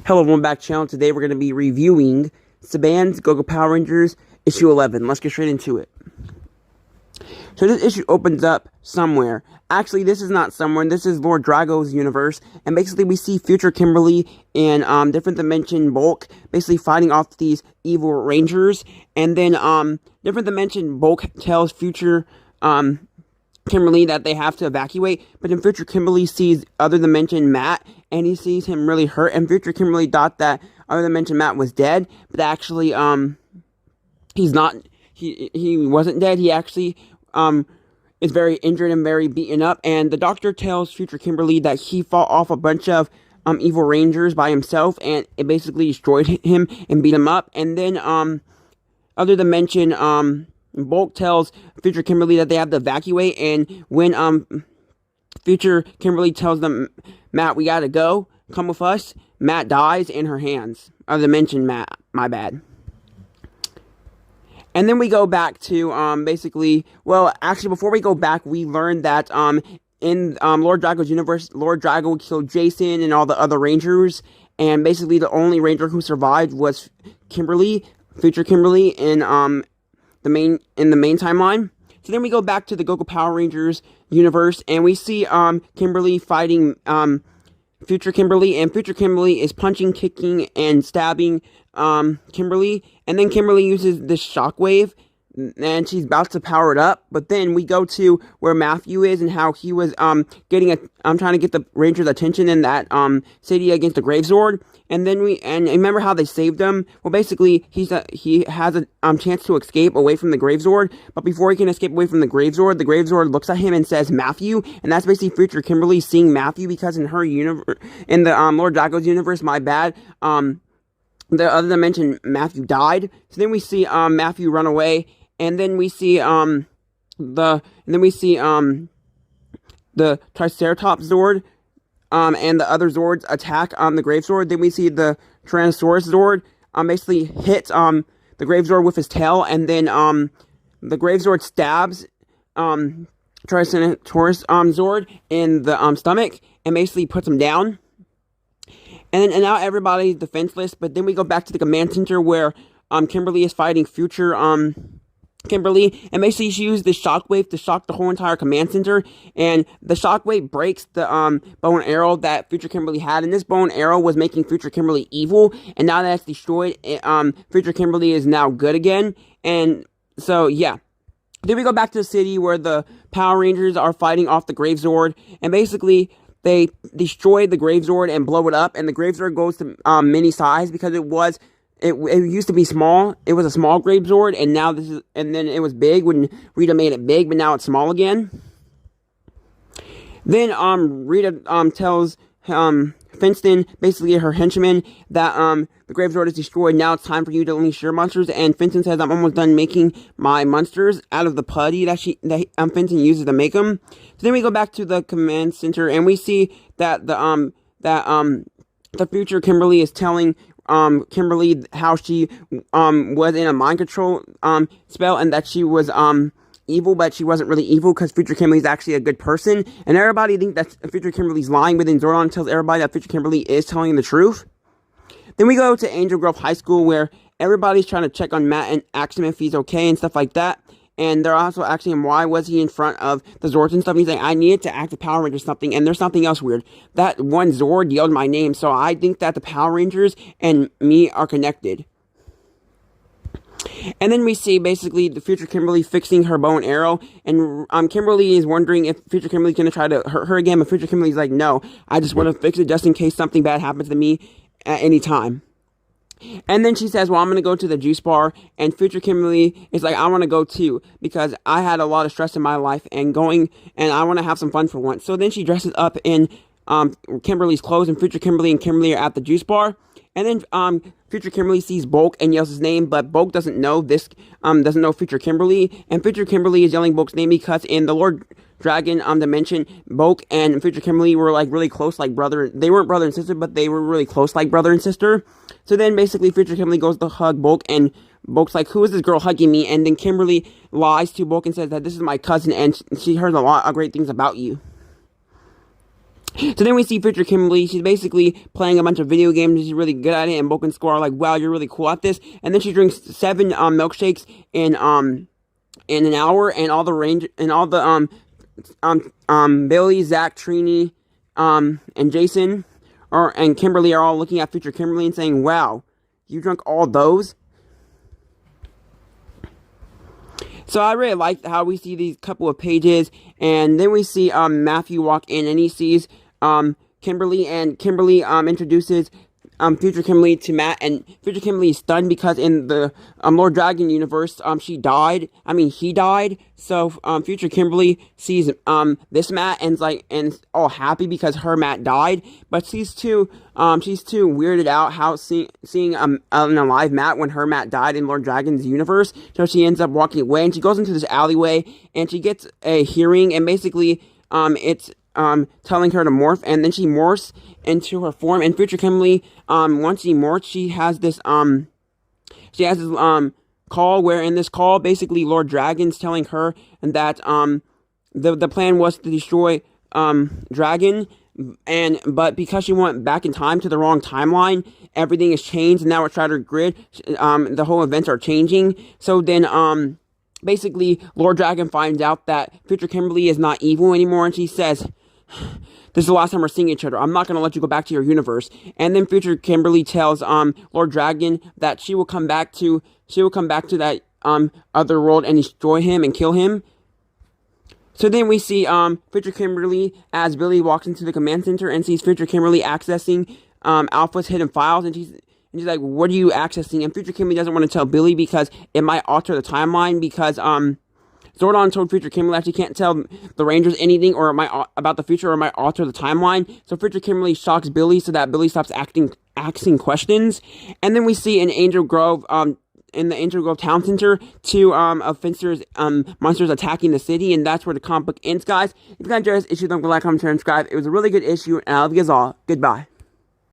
Hello, welcome back channel. Today we're going to be reviewing Saban's Go-Go Power Rangers issue 11. Let's get straight into it. So this issue opens up somewhere. Actually, this is not somewhere. This is Lord Drago's universe. And basically we see future Kimberly and different dimension Bulk basically fighting off these evil rangers. And then different dimension Bulk tells future Kimberly that they have to evacuate, but then future Kimberly sees other dimension Matt, and he sees him really hurt, and future Kimberly thought that other dimension Matt was dead, but actually, he's not, he wasn't dead. He actually, is very injured and very beaten up, and the doctor tells future Kimberly that he fought off a bunch of, evil rangers by himself, and it basically destroyed him and beat him up, and then, other dimension, Bulk tells future Kimberly that they have to evacuate, and when future Kimberly tells them, Matt, we gotta go, come with us, Matt dies in her hands. Other dimension Matt, my bad. And then we go back to basically, well, actually before we go back, we learned that in Lord Drago's universe, Lord Drago killed Jason and all the other rangers, and basically the only ranger who survived was Kimberly, future Kimberly, in the main timeline. So then we go back to the Go-Go Power Rangers universe, and we see Kimberly fighting future Kimberly, and future Kimberly is punching, kicking, and stabbing Kimberly, and then Kimberly uses this shockwave, and she's about to power it up, but then we go to where Matthew is and how he was trying to get the Rangers' attention in that city against the Gravesword, and then remember how they saved him. Well, basically he has a chance to escape away from the Gravesword, but before he can escape away from the Gravesword looks at him and says Matthew, and that's basically future Kimberly seeing Matthew, because in her universe, in the Lord Drago's universe, my bad, the other dimension Matthew died. So then we see Matthew run away. And then we see the Triceratops Zord and the other Zords attack the Gravesword. Then we see the Tyrannosaurus Zord basically hit the Gravesword with his tail, and then the Gravesword stabs Tyrannosaurus Zord in the stomach and basically puts him down. And now everybody's defenseless. But then we go back to the command center where Kimberly is fighting future Kimberly, and basically she used this shockwave to shock the whole entire command center, and the shockwave breaks the bow and arrow that future Kimberly had, and this bow and arrow was making future Kimberly evil, and now that it's destroyed, future Kimberly is now good again. And so yeah, then we go back to the city where the Power Rangers are fighting off the Gravesword, and basically they destroy the Gravesword and blow it up, and the Gravesword goes to mini size because it used to be small. It was a small Gravesword, and now and then it was big when Rita made it big, but now it's small again. Then Rita tells Finston, basically her henchman, that the Gravesword is destroyed. Now it's time for you to unleash your monsters. And Finston says, I'm almost done making my monsters out of the putty that Finston uses to make them. So then we go back to the command center, and we see that the future Kimberly is telling Kimberly how she was in a mind control spell, and that she was evil, but she wasn't really evil because future Kimberly is actually a good person, and everybody thinks that future Kimberly's lying, but then Zordon tells everybody that future Kimberly is telling the truth. Then we go to Angel Grove High School where everybody's trying to check on Matt and ask him if he's okay and stuff like that. And they're also asking him why was he in front of the Zords and stuff. And he's like, I needed to act the Power Rangers something. And there's something else weird. That one Zord yelled my name. So I think that the Power Rangers and me are connected. And then we see basically the future Kimberly fixing her bow and arrow. And Kimberly is wondering if future Kimberly's going to try to hurt her again. But future Kimberly's like, no, I just want to fix it just in case something bad happens to me at any time. And then she says, well, I'm going to go to the juice bar, and future Kimberly is like, I want to go too, because I had a lot of stress in my life, and I want to have some fun for once. So then she dresses up in Kimberly's clothes, and future Kimberly and Kimberly are at the juice bar, and then future Kimberly sees Bulk and yells his name, but Bulk doesn't know future Kimberly, and future Kimberly is yelling Bulk's name because in the Lord Dragon dimension, Bulk and future Kimberly were like really close, like brother. They weren't brother and sister, but they were really close, like brother and sister. So then basically future Kimberly goes to hug Bulk, and Bulk's like, who is this girl hugging me? And then Kimberly lies to Bulk and says that this is my cousin, and she heard a lot of great things about you. So then we see future Kimberly. She's basically playing a bunch of video games. She's really good at it, and Bulk and Score are like, "Wow, you're really cool at this." And then she drinks 7 milkshakes in an hour, and all the Billy, Zach, Trini, and Jason and Kimberly are all looking at future Kimberly and saying, "Wow, you drank all those?" So I really like how we see these couple of pages, and then we see Matthew walk in, and he sees Kimberly, and Kimberly introduces future Kimberly to Matt, and future Kimberly is stunned because in the Lord Dragon universe, he died. So future Kimberly sees this Matt and all happy because her Matt died, but she's too weirded out how seeing an alive Matt when her Matt died in Lord Dragon's universe. So she ends up walking away, and she goes into this alleyway, and she gets a hearing, and basically it's telling her to morph, and then she morphs into her form. And future Kimberly, once she morphs, she has this call, where in this call, basically Lord Dragon's telling her that the plan was to destroy Dragon, but because she went back in time to the wrong timeline, everything has changed, and now it's Shattered Grid. The whole events are changing. So then basically Lord Dragon finds out that future Kimberly is not evil anymore, and she says, "This is the last time we're seeing each other. I'm not going to let you go back to your universe." And then future Kimberly tells Lord Dragon that she will come back to that other world and destroy him and kill him. So then we see future Kimberly as Billy walks into the command center and sees future Kimberly accessing Alpha's hidden files, and she's like, "What are you accessing?" And future Kimberly doesn't want to tell Billy because it might alter the timeline, because Zordon told future Kimberly that she can't tell the Rangers anything about the future, or it might alter the timeline. So future Kimberly shocks Billy so that Billy stops asking questions. And then we see in Angel Grove, in the Angel Grove Town Center, 2 offensive monsters attacking the city, and that's where the comic book ends, guys. If you guys enjoyed this issue, don't forget to like, comment, share, and subscribe. It was a really good issue, and I love you guys all. Goodbye.